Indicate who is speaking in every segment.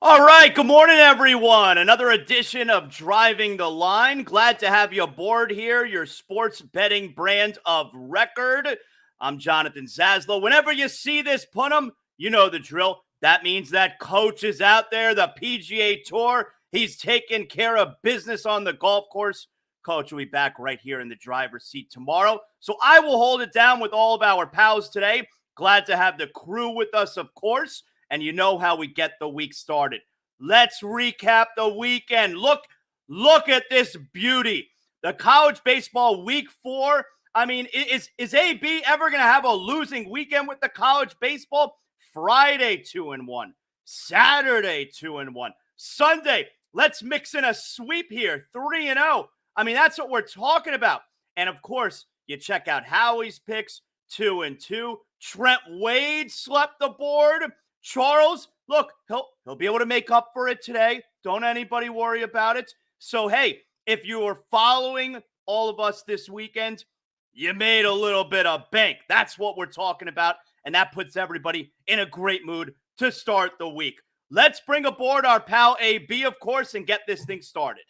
Speaker 1: All right, good morning, everyone. Another edition of Driving the Line. Glad to have you aboard here, your sports betting brand of record. I'm Jonathan Zaslow. Whenever you see this pun'em, you know the drill. That means that coach is out there, the PGA Tour. He's taking care of business on the golf course. Coach will be back right here in the driver's seat tomorrow. So I will hold it down with all of our pals today. Glad to have the crew with us, of course. And you know how we get the week started. Let's recap the weekend. Look at this beauty. The college baseball week 4. I mean, is AB ever going to have a losing weekend with the college baseball? Friday 2-1, Saturday 2-1, Sunday. Let's mix in a sweep here, 3-0. I mean, that's what we're talking about. And of course, you check out Howie's picks, 2-2. Trent Wade slept the board. Charles, look, he'll be able to make up for it today. Don't anybody worry about it. So, hey, if you were following all of us this weekend, you made a little bit of bank. That's what we're talking about, and that puts everybody in a great mood to start the week. Let's bring aboard our pal AB, of course, and get this thing started.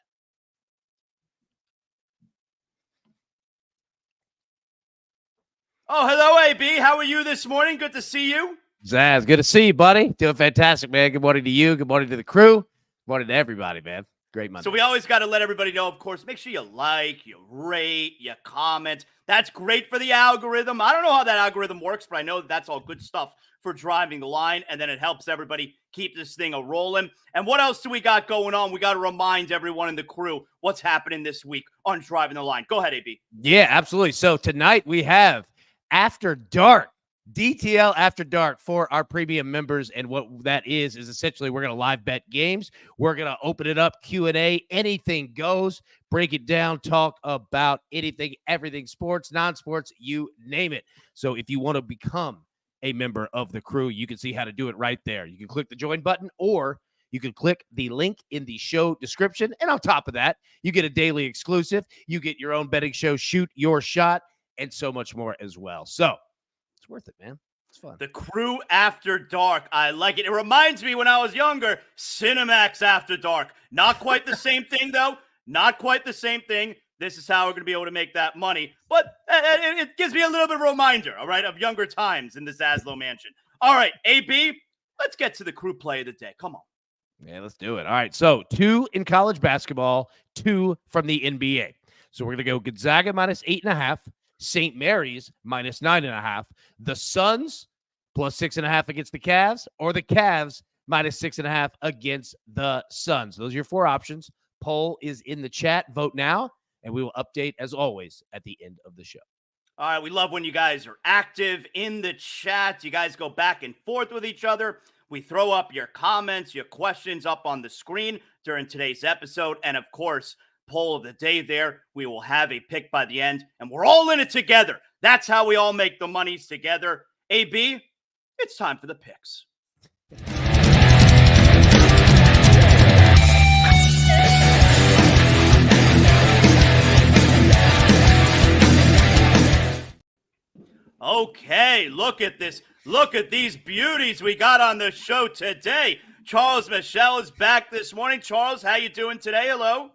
Speaker 1: Oh, hello, AB. How are you this morning? Good to see you.
Speaker 2: Zaz, good to see you, buddy. Doing fantastic, man. Good morning to you. Good morning to the crew. Good morning to everybody, man. Great Monday.
Speaker 1: So we always got to let everybody know, of course, make sure you like, you rate, you comment. That's great for the algorithm. I don't know how that algorithm works, but I know that's all good stuff for driving the line, and then it helps everybody keep this thing a-rolling. And what else do we got going on? We got to remind everyone in the crew what's happening this week on Driving the Line. Go ahead, AB.
Speaker 2: Yeah, absolutely. So tonight we have After Dark. DTL After Dark for our premium members, and what that is essentially we're going to live bet games. We're going to open it up, Q&A, anything goes, break it down, talk about anything, everything, sports, non-sports, you name it. So if you want to become a member of the crew, you can see how to do it right there. You can click the join button, or you can click the link in the show description, and on top of that, you get a daily exclusive. You get your own betting show, Shoot Your Shot, and so much more as well. So it's worth it, man. It's fun.
Speaker 1: The Crew After Dark. I like it. It reminds me when I was younger, Cinemax After Dark. Not quite the same thing, though. Not quite the same thing. This is how we're going to be able to make that money. But it gives me a little bit of a reminder, all right, of younger times in the Zaslow mansion. All right, AB, let's get to the crew play of the day. Come on.
Speaker 2: Yeah, let's do it. All right, so 2 in college basketball, 2 from the NBA. So we're going to go Gonzaga minus 8.5. St. Mary's minus 9.5, the Suns plus 6.5 against the Cavs, or the Cavs minus 6.5 against the Suns. Those are your 4 options. Poll is in the chat. Vote now, and we will update, as always, at the end of the show.
Speaker 1: All right, we love when you guys are active in the chat. You guys go back and forth with each other. We throw up your comments, your questions up on the screen during today's episode, and of course, poll of the day there. We will have a pick by the end, and we're all in it together. That's how we all make the monies together. AB, it's time for the picks. Okay, look at this. Look at these beauties we got on the show today. Charles Michel is back this morning. Charles, how you doing today? Hello.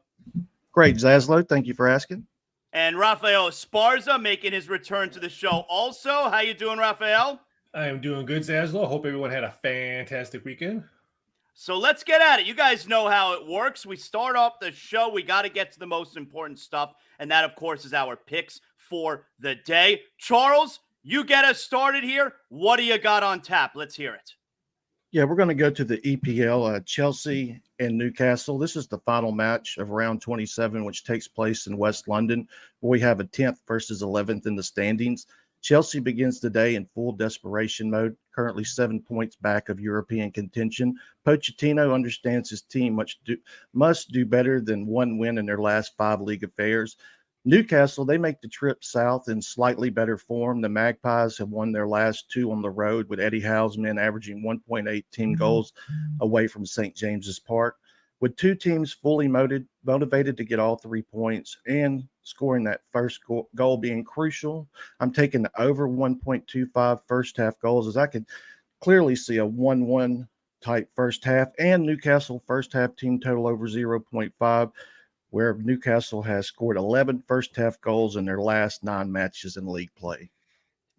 Speaker 3: Great, Zaslow. Thank you for asking.
Speaker 1: And Rafael Esparza making his return to the show also. How you doing, Rafael?
Speaker 4: I am doing good, Zaslow. Hope everyone had a fantastic weekend.
Speaker 1: So let's get at it. You guys know how it works. We start off the show. We got to get to the most important stuff. And that, of course, is our picks for the day. Charles, you get us started here. What do you got on tap? Let's hear it.
Speaker 3: Yeah, we're going to go to the EPL, Chelsea and Newcastle. This is the final match of round 27, which takes place in West London. We have a 10th versus 11th in the standings. Chelsea begins the day in full desperation mode, currently 7 points back of European contention. Pochettino understands his team must do better than one win in their last 5 league affairs. Newcastle, they make the trip south in slightly better form. The Magpies have won their last 2 on the road, with Eddie Howe's men averaging 1.8 team goals away from St. James's Park. With 2 teams fully motivated to get all 3 points and scoring that first goal being crucial, I'm taking the over 1.25 first half goals, as I could clearly see a 1-1 tight first half, and Newcastle first half team total over 0.5, where Newcastle has scored 11 first half goals in their last 9 matches in league play.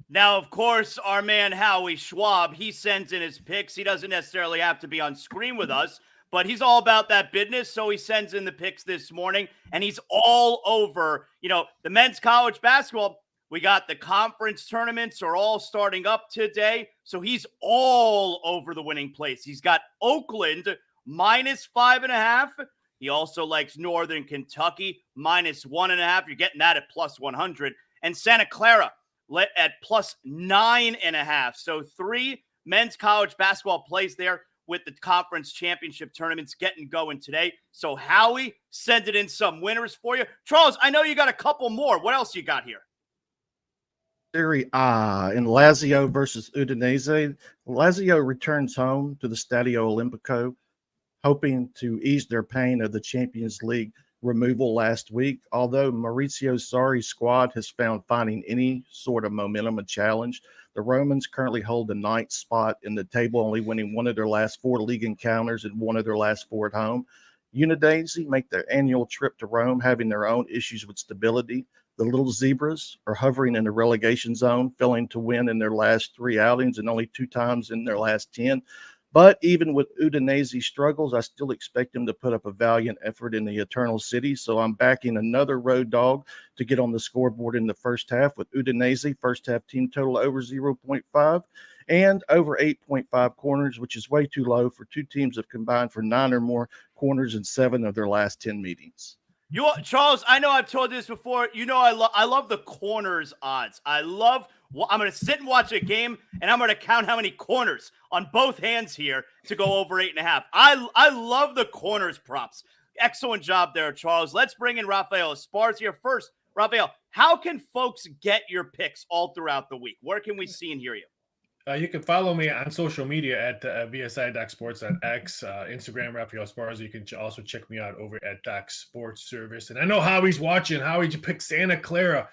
Speaker 1: Now, of course, our man Howie Schwab, he sends in his picks. He doesn't necessarily have to be on screen with us, but he's all about that business. So he sends in the picks this morning, and he's all over, the men's college basketball. We got the conference tournaments are all starting up today. So he's all over the winning place. He's got Oakland -5.5. He also likes Northern Kentucky -1.5. You're getting that at +100. And Santa Clara at +9.5. So 3 men's college basketball plays there with the conference championship tournaments getting going today. So Howie, sending in some winners for you. Charles, I know you got a couple more. What else you got here?
Speaker 3: Serie A in Lazio versus Udinese. Lazio returns home to the Stadio Olimpico, hoping to ease their pain of the Champions League removal last week. Although Maurizio Sarri's squad has found finding any sort of momentum a challenge, the Romans currently hold the 9th spot in the table, only winning 1 of their last 4 league encounters and 1 of their last 4 at home. Udinese make their annual trip to Rome, having their own issues with stability. The Little Zebras are hovering in the relegation zone, failing to win in their last 3 outings and only 2 times in their last 10. But even with Udinese struggles, I still expect them to put up a valiant effort in the Eternal City. So I'm backing another road dog to get on the scoreboard in the first half with Udinese, first half team total over 0.5 and over 8.5 corners, which is way too low for 2 teams that have combined for 9 or more corners in 7 of their last 10 meetings.
Speaker 1: Charles, I know I've told you this before. I love the corners odds. I'm going to sit and watch a game, and I'm going to count how many corners on both hands here to go over 8.5. I love the corners props. Excellent job there, Charles. Let's bring in Rafael Esparza here first. Rafael, how can folks get your picks all throughout the week? Where can we see and hear you?
Speaker 4: You can follow me on social media at VSI.sports on X, Instagram, Rafael Esparza. You can also check me out over at Doc Sports Service. And I know Howie's watching. Howie picked Santa Clara.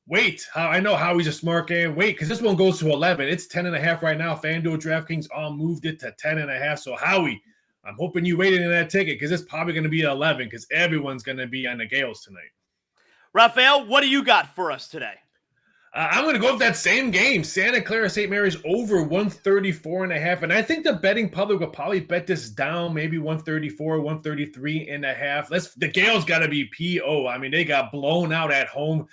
Speaker 4: Wait, I know Howie's a smart game. Wait, because this one goes to 11. It's 10.5 right now. FanDuel, DraftKings all moved it to 10.5. So Howie, I'm hoping you waited in that ticket because it's probably going to be 11 because everyone's going to be on the Gales tonight.
Speaker 1: Rafael, what do you got for us today?
Speaker 4: I'm going to go with that same game. Santa Clara St. Mary's over 134.5. And I think the betting public will probably bet this down, maybe 134, 133.5. The Gales got to be PO. I mean, they got blown out at home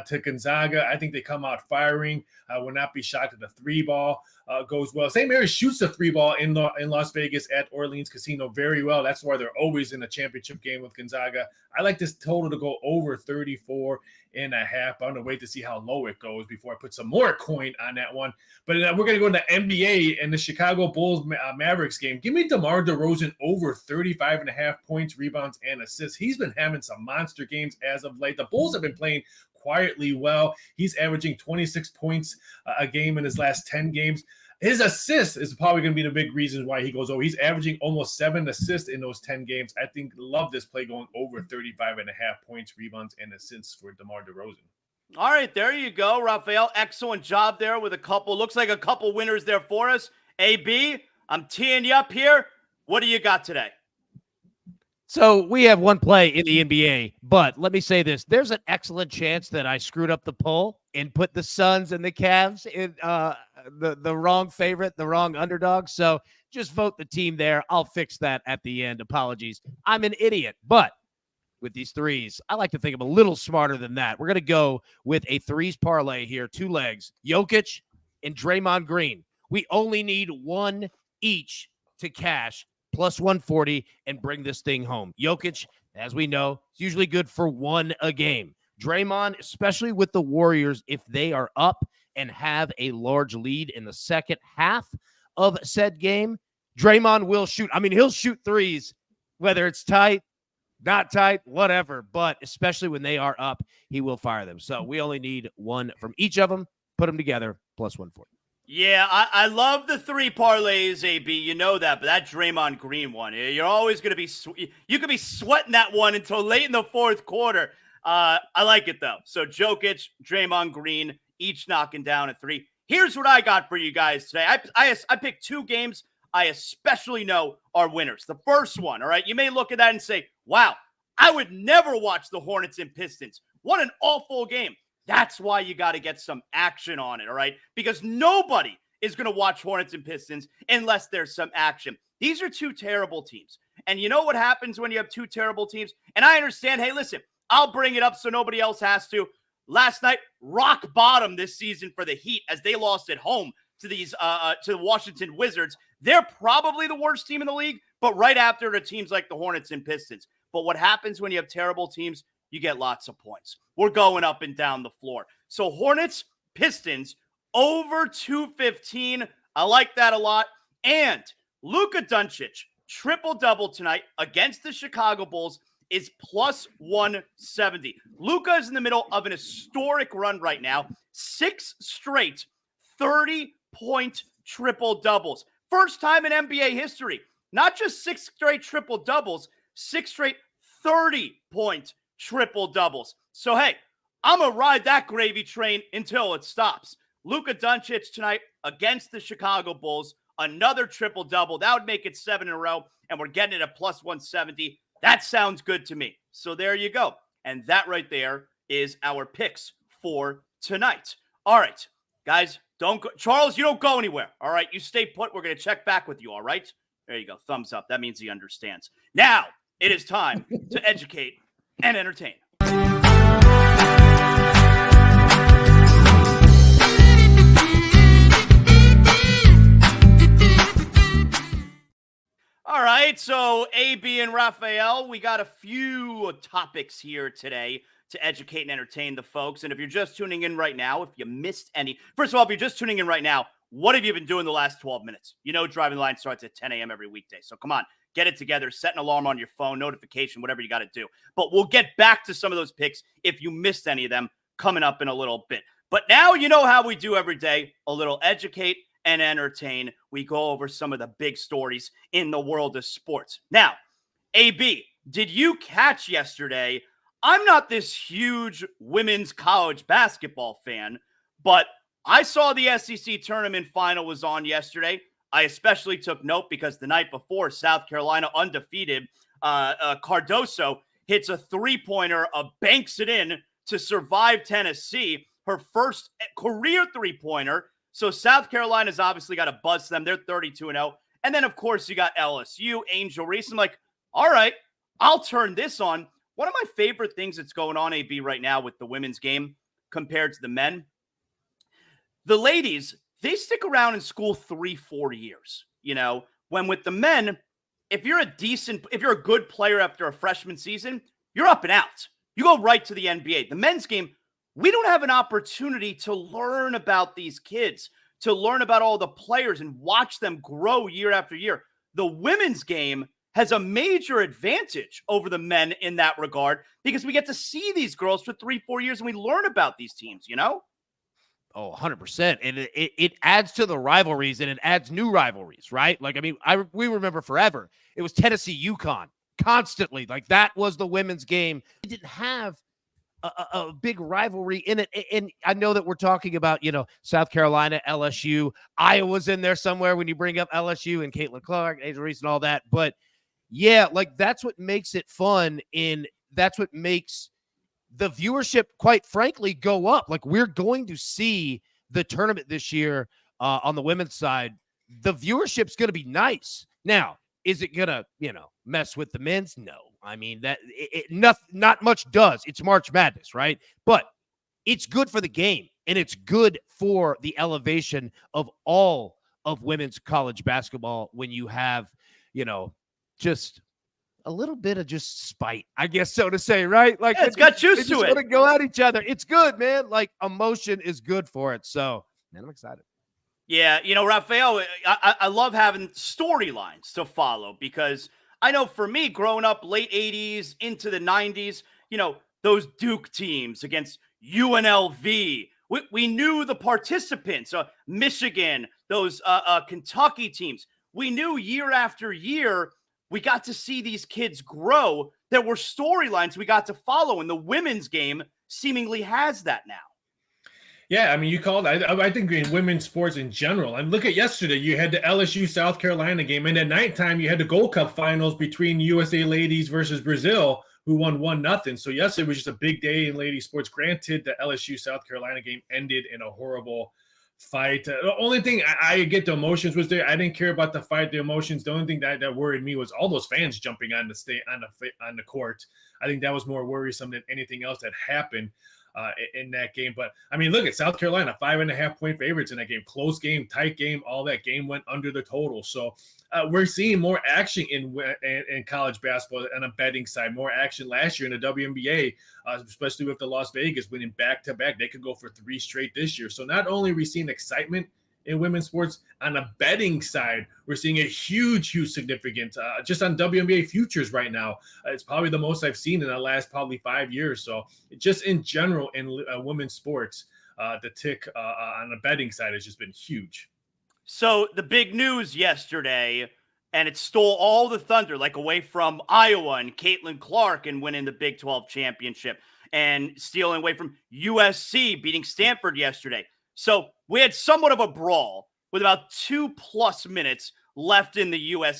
Speaker 4: to Gonzaga. I think they come out firing. Will not be shocked if the 3 ball goes well. St. Mary's shoots the 3 ball in Las Vegas at Orleans Casino very well. That's why they're always in a championship game with Gonzaga. I like this total to go over 34.5. I'm going to wait to see how low it goes before I put some more coin on that one. But we're going to go into NBA and the Chicago Bulls Mavericks game. Give me DeMar DeRozan over 35.5 points, rebounds, and assists. He's been having some monster games as of late. The Bulls have been playing quietly well. He's averaging 26 points a game in his last 10 games. His assist is probably going to be the big reason why he goes over. He's averaging almost 7 assists in those 10 games. I think love this play going over 35.5 points, rebounds, and assists for DeMar DeRozan.
Speaker 1: All right, there you go, Rafael. Excellent job there with looks like a couple winners there for us. AB, I'm teeing you up here. What do you got today?
Speaker 2: So we have one play in the NBA, but let me say this. There's an excellent chance that I screwed up the poll and put the Suns and the Cavs in the wrong favorite, the wrong underdog. So just vote the team there. I'll fix that at the end. Apologies. I'm an idiot, but with these threes, I like to think I'm a little smarter than that. We're going to go with a threes parlay here, 2 legs, Jokic and Draymond Green. We only need 1 each to cash. Plus 140 and bring this thing home. Jokic, as we know, is usually good for 1 a game. Draymond, especially with the Warriors, if they are up and have a large lead in the second half of said game, Draymond will shoot. I mean, he'll shoot threes, whether it's tight, not tight, whatever. But especially when they are up, he will fire them. So we only need 1 from each of them. Put them together, plus 140.
Speaker 1: Yeah, I love the 3 parlays, AB. You know that, but that Draymond Green one, you're always going to be you could be sweating that one until late in the fourth quarter. I like it, though. So Jokic, Draymond Green, each knocking down at 3. Here's what I got for you guys today. I picked 2 games I especially know are winners. The first one, all right, you may look at that and say, wow, I would never watch the Hornets and Pistons. What an awful game. That's why you got to get some action on it, all right? Because nobody is going to watch Hornets and Pistons unless there's some action. These are two terrible teams. And you know what happens when you have two terrible teams? And I understand, hey, listen, I'll bring it up so nobody else has to. Last night, rock bottom this season for the Heat as they lost at home to the Washington Wizards. They're probably the worst team in the league, but right after the teams like the Hornets and Pistons. But what happens when you have terrible teams? You get lots of points. We're going up and down the floor. So Hornets, Pistons, over 215. I like that a lot. And Luka Doncic, triple-double tonight against the Chicago Bulls is plus 170. Luka is in the middle of an historic run right now. 6 straight 30-point triple-doubles. First time in NBA history. Not just 6 straight triple-doubles, 6 straight 30-point triple-doubles. So, hey, I'm going to ride that gravy train until it stops. Luka Doncic tonight against the Chicago Bulls. Another triple-double. That would make it 7 in a row, and we're getting it at plus 170. That sounds good to me. So there you go. And that right there is our picks for tonight. All right, guys, don't go. Charles, you don't go anywhere. All right, you stay put. We're going to check back with you, all right? There you go. Thumbs up. That means he understands. Now it is time to educate and entertain. All right, so AB and Raphael, we got a few topics here today to educate and entertain the folks. And if you're just tuning in right now, if you missed any, first of all, if you're just tuning in right now, what have you been doing the last 12 minutes? You know, Driving the Line starts at 10 a.m. every weekday. So come on, get it together, set an alarm on your phone, notification, whatever you got to do. But we'll get back to some of those picks if you missed any of them coming up in a little bit. But now you know how we do every day, a little educate and entertain. We go over some of the big stories in the world of sports. Now, AB, did you catch yesterday? I'm not this huge women's college basketball fan, but I saw the SEC tournament final was on yesterday. I especially took note because the night before, South Carolina undefeated, Cardoso hits a three-pointer, banks it in to survive Tennessee, her first career three-pointer. So South Carolina's obviously got to buzz them. They're 32-0. And then, of course, you got LSU, Angel Reese. I'm like, all right, I'll turn this on. One of my favorite things that's going on, AB, right now with the women's game compared to the men, the ladies, they stick around in school 3-4 years. You know, when with the men, if you're a good player after a freshman season, you're up and out. You go right to the NBA. The men's game, we don't have an opportunity to learn about these kids, to learn about all the players and watch them grow year after year. The women's game has a major advantage over the men in that regard because we get to see these girls for 3-4 years and we learn about these teams, you know?
Speaker 2: Oh, 100%. And it adds to the rivalries and it adds new rivalries, right? Like, I mean, we remember forever. It was Tennessee, UConn constantly. Like, that was the women's game. It didn't have a big rivalry in it. And I know that we're talking about, you know, South Carolina, LSU, Iowa's in there somewhere when you bring up LSU and Caitlin Clark, Angel Reese and all that. But yeah, like that's what makes it fun. And that's what makes the viewership, quite frankly, go up. Like we're going to see the tournament this year on the women's side. The viewership's going to be nice. Now, is it going to, you know, mess with the men's? No. I mean, not much does. It's March Madness, right? But it's good for the game, and it's good for the elevation of all of women's college basketball when you have, you know, just a little bit of just spite, I guess so to say, right? Like
Speaker 1: yeah, it's got juice to it.
Speaker 2: Want to go at each other. It's good, man. Like emotion is good for it. So, man, I'm excited.
Speaker 1: Yeah, you know, Raphael, I love having storylines to follow because I know for me, growing up late 80s into the 90s, you know, those Duke teams against UNLV, we knew the participants, Michigan, those Kentucky teams. We knew year after year, we got to see these kids grow. There were storylines we got to follow, and the women's game seemingly has that now.
Speaker 4: Yeah, I mean, you called. I think in women's sports in general. And look at yesterday. You had the LSU South Carolina game, and at nighttime you had the Gold Cup finals between USA ladies versus Brazil, who won 1-0. So yesterday was just a big day in ladies sports. Granted, the LSU South Carolina game ended in a horrible fight. The only thing I get the emotions was there. I didn't care about the fight, the emotions. The only thing that worried me was all those fans jumping on the court. I think that was more worrisome than anything else that happened in that game. But I mean, look at South Carolina, 5.5-point favorites in that game. Close game, tight game, all that game went under the total. So we're seeing more action in college basketball on a betting side, more action last year in the WNBA, especially with the Las Vegas winning back-to-back. They could go for 3 straight this year. So not only are we seeing excitement in women's sports, on the betting side, we're seeing a huge significance just on WNBA futures right now. It's probably the most I've seen in the last probably 5 years. So just in general in women's sports, the tick on the betting side has just been huge.
Speaker 1: So the big news yesterday, and it stole all the thunder, like away from Iowa and Caitlin Clark and winning the Big 12 championship, and stealing away from USC beating Stanford yesterday. So we had somewhat of a brawl with about 2+ minutes left in the the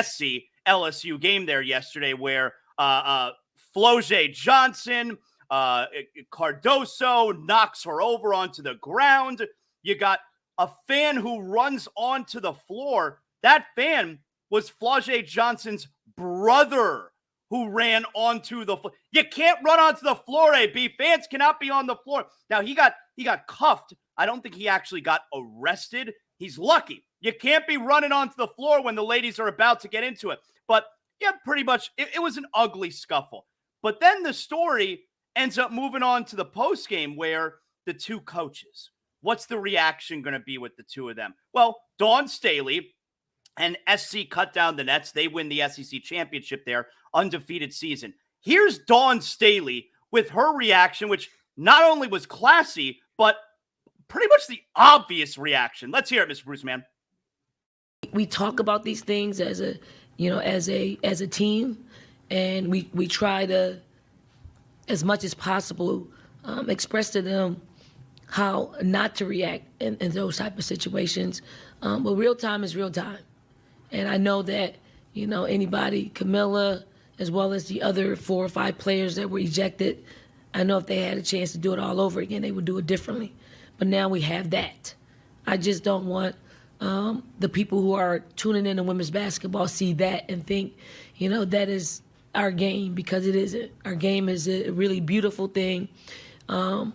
Speaker 1: SC LSU game there yesterday, where Floje Johnson, Cardoso knocks her over onto the ground. You got a fan who runs onto the floor. That fan was Floje Johnson's brother who ran onto the floor. You can't run onto the floor, AB. Fans cannot be on the floor. Now, he got cuffed. I don't think he actually got arrested. He's lucky. You can't be running onto the floor when the ladies are about to get into it. But, yeah, pretty much, it was an ugly scuffle. But then the story ends up moving on to the postgame where the two coaches, what's the reaction going to be with the two of them? Well, Dawn Staley and SC cut down the nets. They win the SEC championship there, undefeated season. Here's Dawn Staley with her reaction, which not only was classy, but pretty much the obvious reaction. Let's hear it, Mr. Bruce, man.
Speaker 5: We talk about these things as a team, and we try to, as much as possible, express to them how not to react in those type of situations. But real time is real time. And I know that, anybody, Camilla, as well as the other 4 or 5 players that were ejected, I know if they had a chance to do it all over again, they would do it differently. But now we have that. I just don't want the people who are tuning in to women's basketball see that and think, that is our game, because it isn't. Our game is a really beautiful thing. And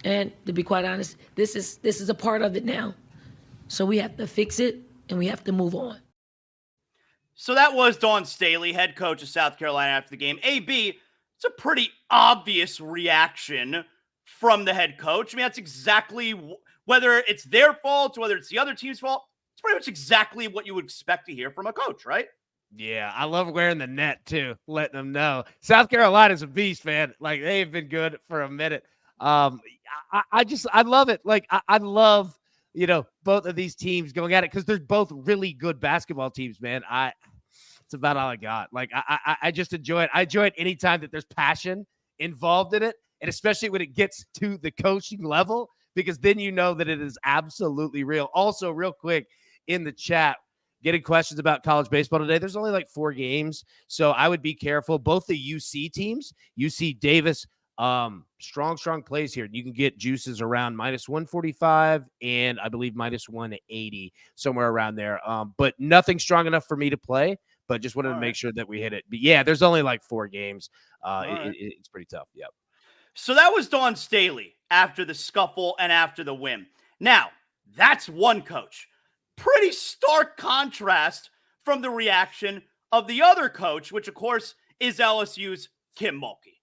Speaker 5: to be quite honest, this is a part of it now. So we have to fix it and we have to move on.
Speaker 1: So that was Dawn Staley, head coach of South Carolina after the game. AB, it's a pretty obvious reaction from the head coach. I mean, that's exactly, whether it's their fault, whether it's the other team's fault, it's pretty much exactly what you would expect to hear from a coach, right?
Speaker 2: Yeah, I love wearing the net too, letting them know. South Carolina's a beast, man. Like, they've been good for a minute. I love it. Like, I love, both of these teams going at it because they're both really good basketball teams, man. It's about all I got. Like, I just enjoy it. I enjoy it anytime that there's passion involved in it, and especially when it gets to the coaching level, because then you know that it is absolutely real. Also, real quick in the chat, getting questions about college baseball today. There's only like 4 games, so I would be careful. Both the UC teams, UC Davis, strong plays here. You can get juices around -145 and I believe -180, somewhere around there. But nothing strong enough for me to play, but just wanted to make sure that we hit it. But yeah, there's only like 4 games. It's pretty tough. Yep.
Speaker 1: So that was Dawn Staley after the scuffle and after the win. Now, that's one coach. Pretty stark contrast from the reaction of the other coach, which of course is LSU's Kim Mulkey.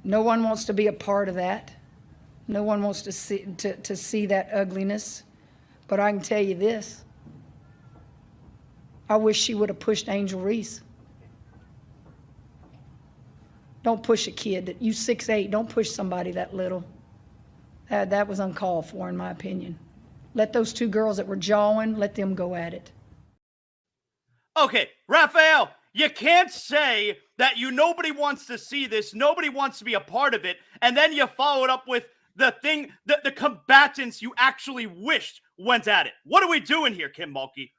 Speaker 6: No one wants to be a part of that. No one wants to see that ugliness. But I can tell you this. I wish she would have pushed Angel Reese. Don't push a kid. You 6'8", don't push somebody that little. That was uncalled for, in my opinion. Let those 2 girls that were jawing, let them go at it.
Speaker 1: Okay, Raphael, you can't say that nobody wants to see this, nobody wants to be a part of it, and then you follow it up with the combatants you actually wished went at it. What are we doing here, Kim Mulkey?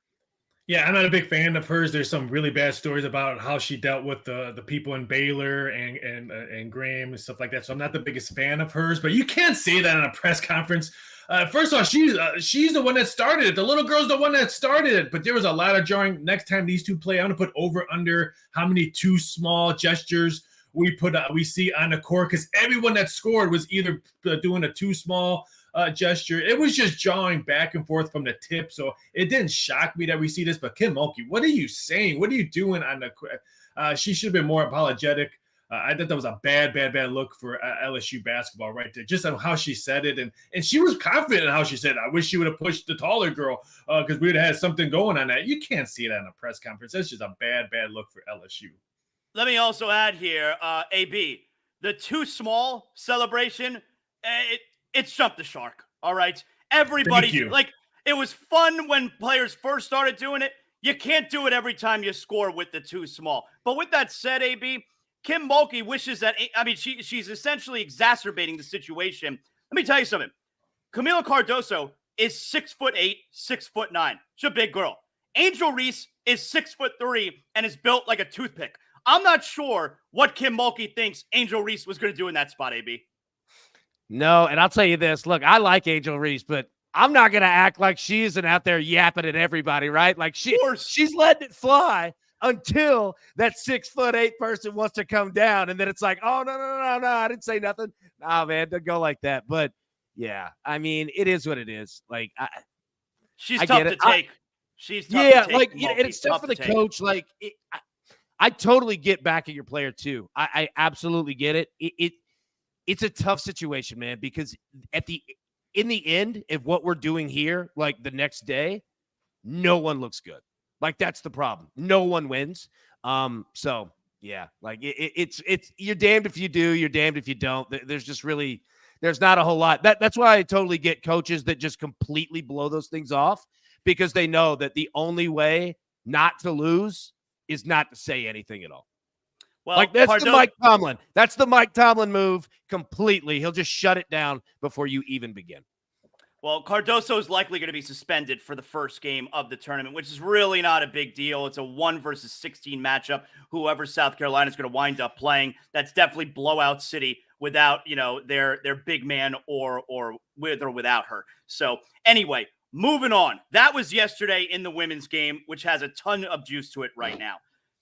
Speaker 4: Yeah, I'm not a big fan of hers. There's some really bad stories about how she dealt with the people in Baylor and Graham and stuff like that. So I'm not the biggest fan of hers. But you can't say that in a press conference. First of all, she's the one that started it. The little girl's the one that started it. But there was a lot of jarring. Next time these two play, I'm gonna put over under how many too small gestures we see on the court, because everyone that scored was either doing a too small gesture. It was just jawing back and forth from the tip, so it didn't shock me that we see this. But Kim Mulkey, what are you saying? What are you doing on the? She should have been more apologetic. I thought that was a bad look for LSU basketball right there, just on how she said it, and she was confident in how she said it. I wish she would have pushed the taller girl because we would have had something going on that. You can't see that in a press conference. That's just a bad look for LSU.
Speaker 1: Let me also add here, AB, the too small celebration, it's jumped the shark, all right? Everybody, like, it was fun when players first started doing it. You can't do it every time you score with the too small. But with that said, AB, Kim Mulkey wishes that, I mean, she's essentially exacerbating the situation. Let me tell you something. Camila Cardoso is 6'8", 6'9". She's a big girl. Angel Reese is 6'3" and is built like a toothpick. I'm not sure what Kim Mulkey thinks Angel Reese was going to do in that spot, AB.
Speaker 2: No, and I'll tell you this. Look, I like Angel Reese, but I'm not going to act like she isn't out there yapping at everybody, right? Like she's letting it fly until that 6'8" person wants to come down, and then it's like, oh, no, I didn't say nothing. Nah, man, don't go like that. But, yeah, I mean, it is what it is. Like,
Speaker 1: she's tough to take. She's tough to take.
Speaker 2: Like, and it's tough for the coach. Like, I totally get backing your player too. I absolutely get it. It's a tough situation, man, because in the end, if what we're doing here, like the next day, no one looks good. Like, that's the problem. No one wins. So yeah, like it's you're damned if you do, you're damned if you don't. There's not a whole lot. That's why I totally get coaches that just completely blow those things off, because they know that the only way not to lose is not to say anything at all. Well, like, that's the Mike Tomlin. That's the Mike Tomlin move completely. He'll just shut it down before you even begin.
Speaker 1: Well, Cardoso is likely going to be suspended for the first game of the tournament, which is really not a big deal. It's a 1 versus 16 matchup. Whoever South Carolina is going to wind up playing, that's definitely blowout city without, their big man or with or without her. So anyway, moving on. That was yesterday in the women's game, which has a ton of juice to it right now.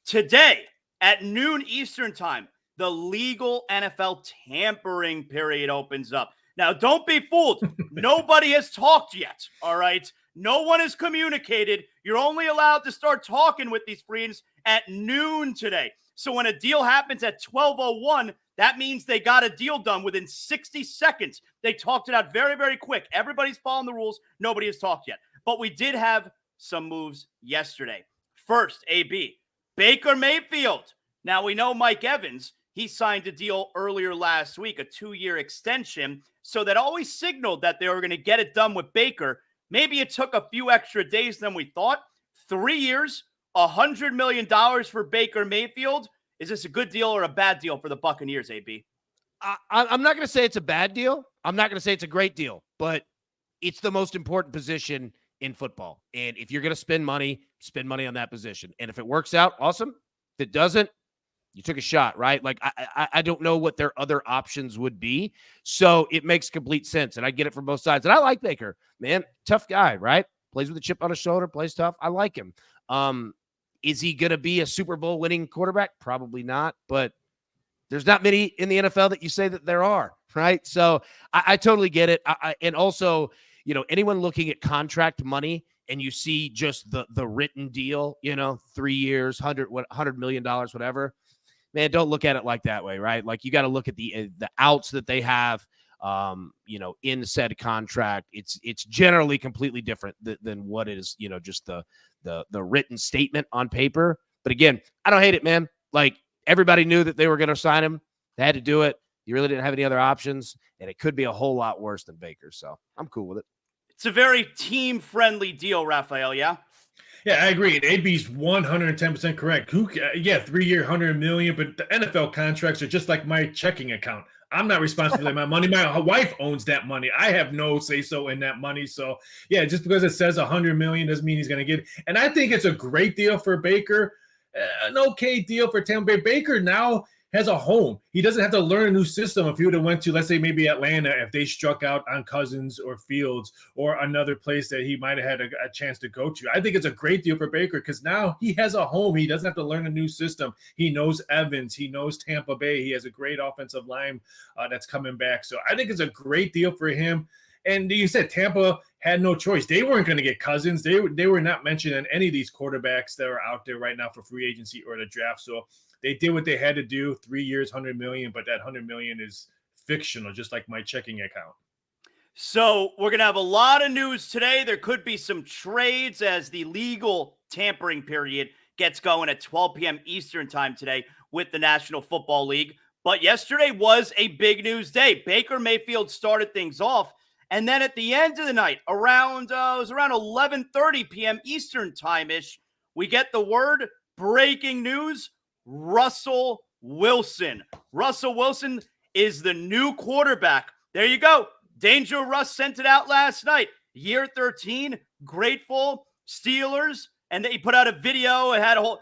Speaker 1: Today, at noon Eastern time, the legal NFL tampering period opens up. Now, don't be fooled. Nobody has talked yet, all right? No one has communicated. You're only allowed to start talking with these free agents at noon today. So when a deal happens at 12:01, that means they got a deal done within 60 seconds. They talked it out very, very quick. Everybody's following the rules. Nobody has talked yet. But we did have some moves yesterday. First, AB, Baker Mayfield. Now, we know Mike Evans. He signed a deal earlier last week, a 2-year extension. So that always signaled that they were going to get it done with Baker. Maybe it took a few extra days than we thought. 3 years, $100 million for Baker Mayfield. Is this a good deal or a bad deal for the Buccaneers, AB?
Speaker 2: I'm not going to say it's a bad deal. I'm not going to say it's a great deal, but it's the most important position in football. And if you're going to spend money on that position. And if it works out, awesome. If it doesn't, you took a shot, right? Like, I don't know what their other options would be. So it makes complete sense. And I get it from both sides. And I like Baker, man. Tough guy, right? Plays with a chip on his shoulder, plays tough. I like him. Is he going to be a Super Bowl winning quarterback? Probably not. But there's not many in the NFL that you say that there are, right? So I totally get it. And also, anyone looking at contract money and you see just the written deal, 3 years, $100 million, whatever. Man, don't look at it like that way, right? Like, you got to look at the outs that they have, in said contract. It's generally completely different than what is, just the written statement on paper. But again, I don't hate it, man. Like, everybody knew that they were going to sign him. They had to do it. You really didn't have any other options, and it could be a whole lot worse than Baker. So I'm cool with it.
Speaker 1: It's a very team-friendly deal, Raphael, yeah?
Speaker 4: Yeah, I agree. AB's 110% correct. 3-year, $100 million, but the NFL contracts are just like my checking account. I'm not responsible for that money. My wife owns that money. I have no say-so in that money. So, yeah, just because it says $100 million doesn't mean he's going to get it. And I think it's a great deal for Baker, an okay deal for Tampa Bay. Baker now has a home. He doesn't have to learn a new system. If he would have went to, let's say, maybe Atlanta, if they struck out on Cousins or Fields or another place that he might have had a chance to go to. I think it's a great deal for Baker because now he has a home. He doesn't have to learn a new system. He knows Evans. He knows Tampa Bay. He has a great offensive line that's coming back. So I think it's a great deal for him. And you said Tampa had no choice. They weren't going to get Cousins. They were not mentioned in any of these quarterbacks that are out there right now for free agency or the draft. So they did what they had to do. 3 years, $100 million, but that $100 million is fictional, just like my checking account.
Speaker 1: So we're going to have a lot of news today. There could be some trades as the legal tampering period gets going at 12 p.m. Eastern time today with the National Football League. But yesterday was a big news day. Baker Mayfield started things off. And then at the end of the night, it was around 11:30 p.m. Eastern time-ish, we get the word, breaking news, Russell Wilson. Russell Wilson is the new quarterback. There you go. Danger Russ sent it out last night. Year 13, grateful, Steelers, and they put out a video. It had a whole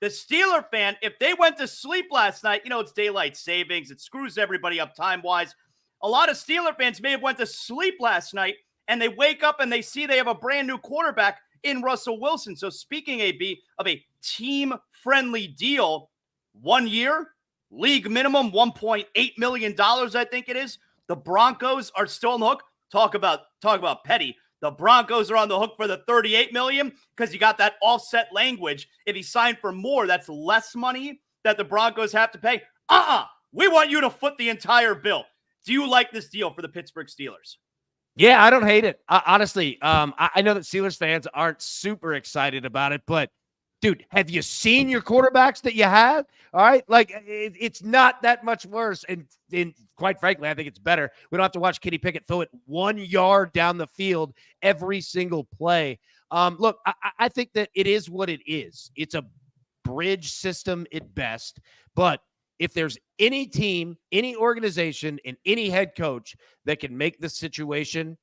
Speaker 1: the Steeler fan, if they went to sleep last night, it's daylight savings. It screws everybody up time-wise. A lot of Steeler fans may have went to sleep last night, and they wake up and they see they have a brand new quarterback in Russell Wilson. So speaking, AB, of a team-friendly deal, 1 year, league minimum, $1.8 million, I think it is. The Broncos are still on the hook. Talk about petty. The Broncos are on the hook for the $38 million because you got that offset language. If he signed for more, that's less money that the Broncos have to pay. We want you to foot the entire bill. Do you like this deal for the Pittsburgh Steelers?
Speaker 2: Yeah, I don't hate it. Honestly, I know that Steelers fans aren't super excited about it, but dude, have you seen your quarterbacks that you have? All right. Like it's not that much worse. And quite frankly, I think it's better. We don't have to watch Kenny Pickett throw it 1 yard down the field every single play. Look, I think that it is what it is. It's a bridge system at best. But if there's any team, any organization, and any head coach that can make this situation,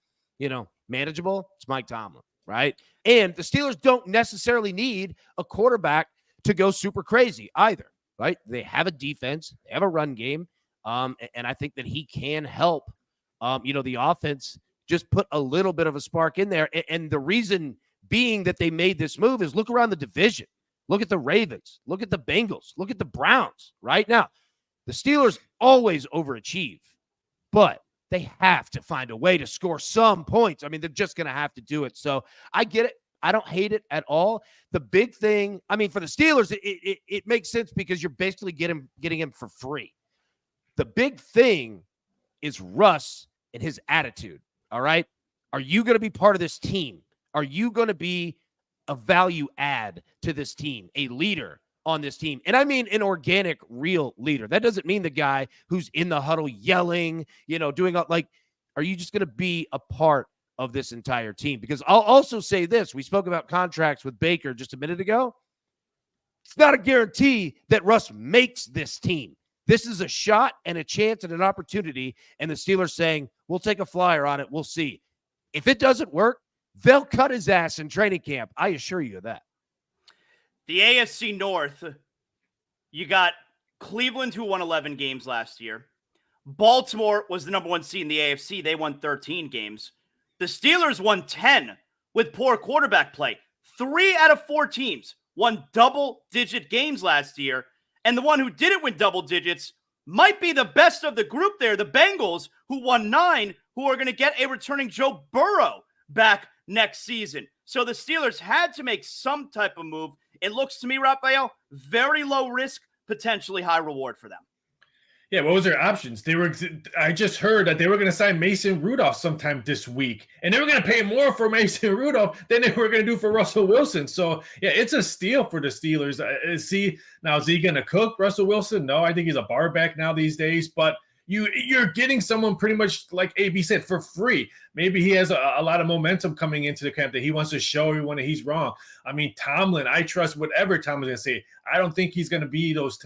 Speaker 2: manageable, it's Mike Tomlin. Right. And the Steelers don't necessarily need a quarterback to go super crazy either. Right. They have a defense, they have a run game. And I think that he can help, the offense just put a little bit of a spark in there. And the reason being that they made this move is look around the division. Look at the Ravens. Look at the Bengals. Look at the Browns. Right now, the Steelers always overachieve, but they have to find a way to score some points. I mean, they're just going to have to do it. So I get it. I don't hate it at all. The big thing, for the Steelers, it makes sense because you're basically getting him for free. The big thing is Russ and his attitude. All right. Are you going to be part of this team? Are you going to be a value add to this team, a leader on this team? And I mean an organic, real leader. That doesn't mean the guy who's in the huddle yelling, doing are you just going to be a part of this entire team? Because I'll also say this. We spoke about contracts with Baker just a minute ago. It's not a guarantee that Russ makes this team. This is a shot and a chance and an opportunity. And the Steelers saying, we'll take a flyer on it. We'll see. If it doesn't work, they'll cut his ass in training camp. I assure you of that.
Speaker 1: The AFC North, you got Cleveland, who won 11 games last year. Baltimore was the number one seed in the AFC. They won 13 games. The Steelers won 10 with poor quarterback play. 3 out of 4 teams won double-digit games last year. And the one who didn't win double digits might be the best of the group there, the Bengals, who won 9, who are going to get a returning Joe Burrow back next season. So the Steelers had to make some type of move. It looks to me, Raphael, very low risk, potentially high reward for them.
Speaker 4: Yeah, what was their options? I just heard that they were going to sign Mason Rudolph sometime this week, and they were going to pay more for Mason Rudolph than they were going to do for Russell Wilson. So, yeah, it's a steal for the Steelers. Is he going to cook Russell Wilson? No, I think he's a bar back now these days, but you're getting someone pretty much like AB said for free. Maybe he has a lot of momentum coming into the camp that he wants to show everyone that he's wrong. Tomlin, I trust whatever Tomlin's going to say. I don't think he's going to be those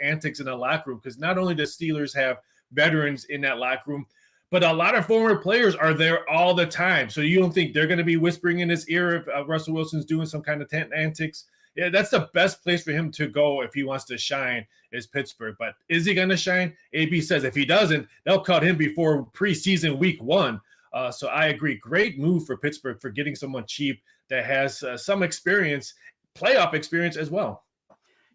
Speaker 4: antics in the locker room because not only the Steelers have veterans in that locker room. But a lot of former players are there all the time. So you don't think they're going to be whispering in his ear if Russell Wilson's doing some kind of antics? Yeah, that's the best place for him to go if he wants to shine is Pittsburgh. But is he going to shine? AB says if he doesn't, they'll cut him before preseason week 1. So I agree. Great move for Pittsburgh for getting someone cheap that has some experience, playoff experience as well.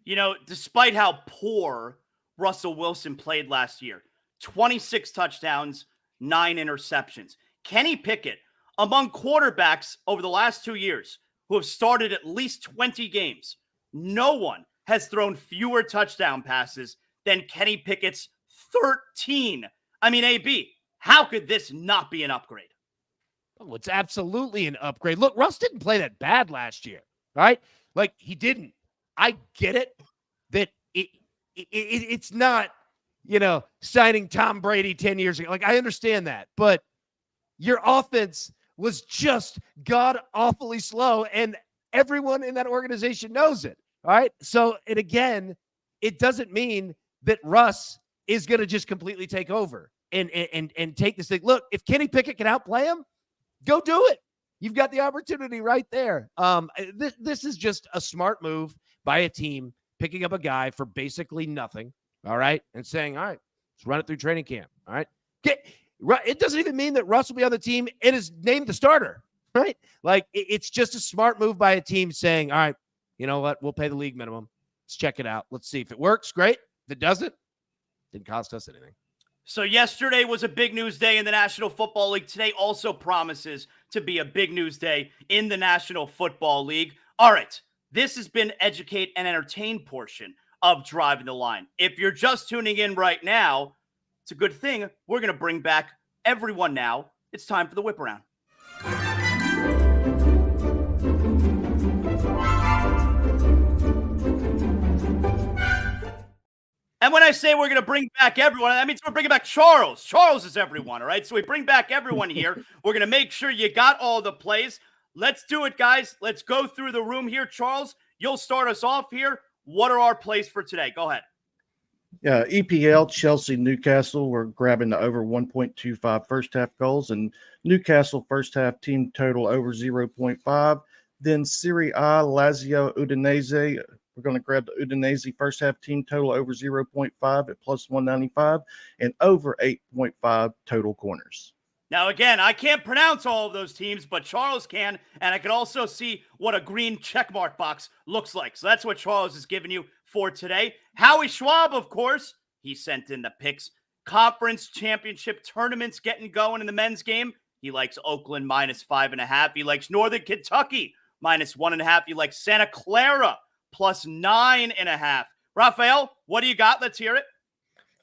Speaker 1: You know, despite how poor Russell Wilson played last year, 26 touchdowns, 9 interceptions. Kenny Pickett, among quarterbacks over the last 2 years who have started at least 20 games, no one has thrown fewer touchdown passes than Kenny Pickett's 13. I mean, AB, how could this not be an upgrade?
Speaker 2: Oh, it's absolutely an upgrade. Look, Russ didn't play that bad last year, right? Like, he didn't. I get it that it's not, you know, signing Tom Brady 10 years ago. Like, I understand that, but your offense was just god-awfully slow, and everyone in that organization knows it, all right? So, and again, it doesn't mean that Russ is going to just completely take over and take this thing. Look, if Kenny Pickett can outplay him, go do it. You've got the opportunity right there. This is just a smart move by a team picking up a guy for basically nothing, all right, and saying, all right, let's run it through training camp, all right? It doesn't even mean that Russ will be on the team and is named the starter, right? Like, it's just a smart move by a team saying, all right, you know what? We'll pay the league minimum. Let's check it out. Let's see if it works. Great. If it doesn't, didn't cost us anything.
Speaker 1: So yesterday was a big news day in the National Football League. Today also promises to be a big news day in the National Football League. All right, this has been educate and entertain portion of Driving the Line. If you're just tuning in right now, it's a good thing. We're going to bring back everyone now. It's time for the whip around. And when I say we're going to bring back everyone, that means we're bringing back Charles. Charles is everyone, all right? So we bring back everyone here. We're going to make sure you got all the plays. Let's do it, guys. Let's go through the room here. Charles, you'll start us off here. What are our plays for today? Go ahead.
Speaker 3: Yeah, EPL, Chelsea, Newcastle. We're grabbing the over 1.25 first half goals, and Newcastle first half team total over 0.5. Then Serie A, Lazio, Udinese. We're going to grab the Udinese first half team total over 0.5 at plus 195 and over 8.5 total corners.
Speaker 1: Now, again, I can't pronounce all of those teams, but Charles can, and I can also see what a green checkmark box looks like. So that's what Charles is giving you for today. Howie Schwab, of course, he sent in the picks. Conference championship tournaments getting going in the men's game. He likes Oakland minus 5.5. He likes Northern Kentucky minus 1.5. He likes Santa Clara plus 9.5. Raphael, what do you got? Let's hear it.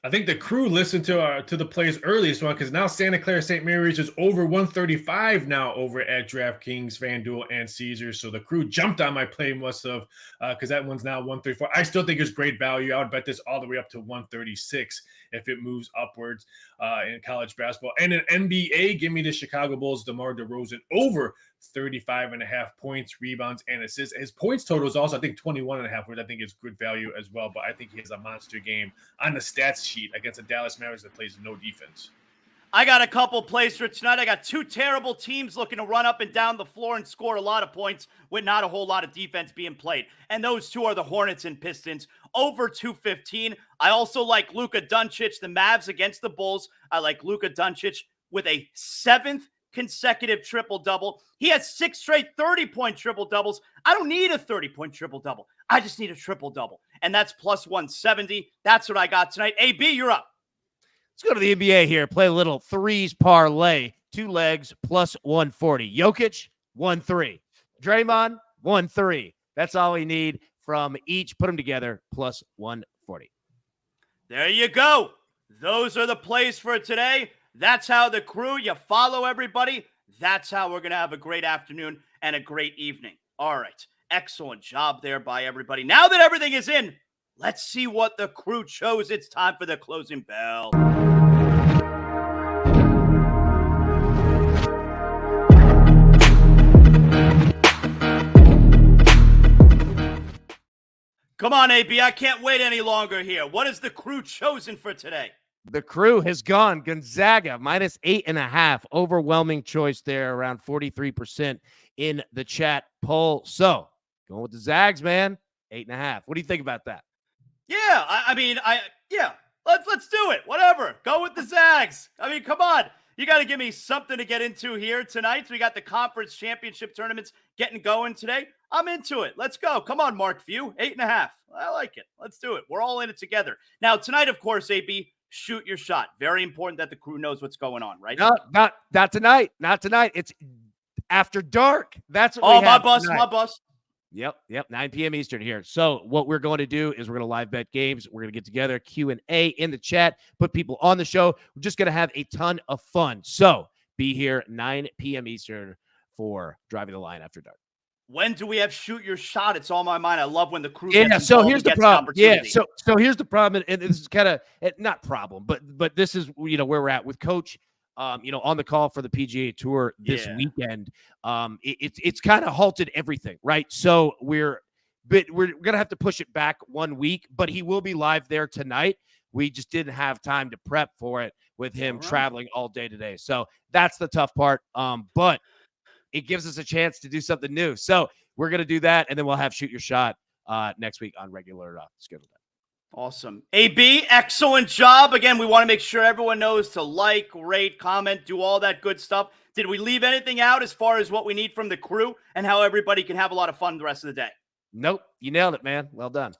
Speaker 4: I think the crew listened to the plays earliest one because now Santa Clara St. Mary's is over 135 now over at DraftKings, FanDuel, and Caesars. So the crew jumped on my play must have because that one's now 134. I still think it's great value. I would bet this all the way up to 136 if it moves upwards in college basketball. And in NBA, give me the Chicago Bulls, DeMar DeRozan over 35.5 points, rebounds, and assists. His points total is also, I think, 21.5, which I think is good value as well. But I think he has a monster game on the stats sheet against the Dallas Mavericks that plays no defense.
Speaker 1: I got a couple plays for tonight. I got two terrible teams looking to run up and down the floor and score a lot of points with not a whole lot of defense being played. And those two are the Hornets and Pistons, over 215. I also like Luka Doncic, the Mavs against the Bulls. I like Luka Doncic with a 7th consecutive triple-double. He has 6 straight 30-point triple-doubles. I don't need a 30-point triple-double. I just need a triple-double. And that's plus 170. That's what I got tonight. AB, you're up.
Speaker 2: Let's go to the NBA here. Play a little threes parlay. 2 legs plus 140. Jokic, 1-3. Draymond, 1-3. That's all we need from each. Put them together, plus 140.
Speaker 1: There you go. Those are the plays for today. That's how the crew, you follow everybody. That's how we're going to have a great afternoon and a great evening. All right. Excellent job there by everybody. Now that everything is in, let's see what the crew chose. It's time for the closing bell. Come on, AB. I can't wait any longer here. What is the crew chosen for today?
Speaker 2: The crew has gone Gonzaga -8.5. Overwhelming choice there, around 43% in the chat poll. So going with the Zags, man, 8.5. What do you think about that?
Speaker 1: Yeah, I mean, yeah, let's do it. Whatever. Go with the Zags. I mean, come on. You got to give me something to get into here tonight. So we got the conference championship tournaments getting going today. I'm into it. Let's go. Come on, Mark Few. 8.5. I like it. Let's do it. We're all in it together. Now, tonight, of course, AB, shoot your shot. Very important that the crew knows what's going on, right?
Speaker 2: No, not tonight. Not tonight. It's after dark. That's what
Speaker 1: Oh,
Speaker 2: we have
Speaker 1: my bus,
Speaker 2: tonight.
Speaker 1: my bus.
Speaker 2: Yep, 9 p.m. Eastern here. So what we're going to do is we're going to live bet games. We're going to get together, Q&A in the chat, put people on the show. We're just going to have a ton of fun. So be here 9 p.m. Eastern for Driving the Line After Dark.
Speaker 1: When do we have shoot your shot? It's on my mind. I love when the crew
Speaker 2: Yeah,
Speaker 1: gets
Speaker 2: so
Speaker 1: involved
Speaker 2: here's
Speaker 1: and
Speaker 2: the
Speaker 1: gets
Speaker 2: problem. Yeah,
Speaker 1: opportunity.
Speaker 2: so here's the problem, and this is kind of not problem, but this is where we're at with Coach. On the call for the PGA Tour this weekend, it's kind of halted everything, right? So we're gonna have to push it back 1 week, but he will be live there tonight. We just didn't have time to prep for it with him traveling all day today. So that's the tough part. But it gives us a chance to do something new. So we're gonna do that, and then we'll have shoot your shot next week on regular schedule.
Speaker 1: Awesome. AB, excellent job. Again, we want to make sure everyone knows to like, rate, comment, do all that good stuff. Did we leave anything out as far as what we need from the crew and how everybody can have a lot of fun the rest of the day?
Speaker 2: Nope. You nailed it, man. Well done.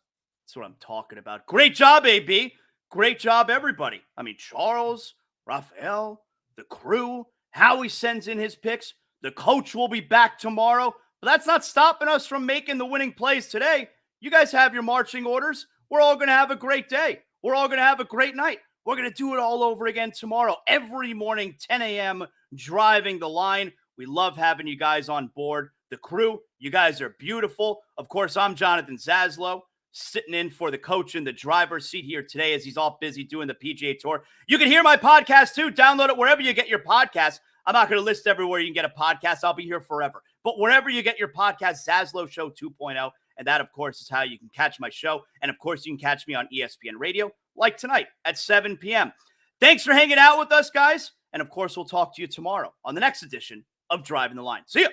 Speaker 1: That's what I'm talking about. Great job, AB. Great job, everybody. I mean, Charles, Raphael, the crew, Howie sends in his picks. The coach will be back tomorrow. But that's not stopping us from making the winning plays today. You guys have your marching orders. We're all going to have a great day. We're all going to have a great night. We're going to do it all over again tomorrow. Every morning, 10 a.m., driving the line. We love having you guys on board. The crew, you guys are beautiful. Of course, I'm Jonathan Zaslow, sitting in for the coach in the driver's seat here today as he's all busy doing the PGA Tour. You can hear my podcast, too. Download it wherever you get your podcast. I'm not going to list everywhere you can get a podcast. I'll be here forever. But wherever you get your podcast, Zaslow Show 2.0. And that, of course, is how you can catch my show. And, of course, you can catch me on ESPN Radio, like tonight at 7 p.m. Thanks for hanging out with us, guys. And, of course, we'll talk to you tomorrow on the next edition of Driving the Line. See ya.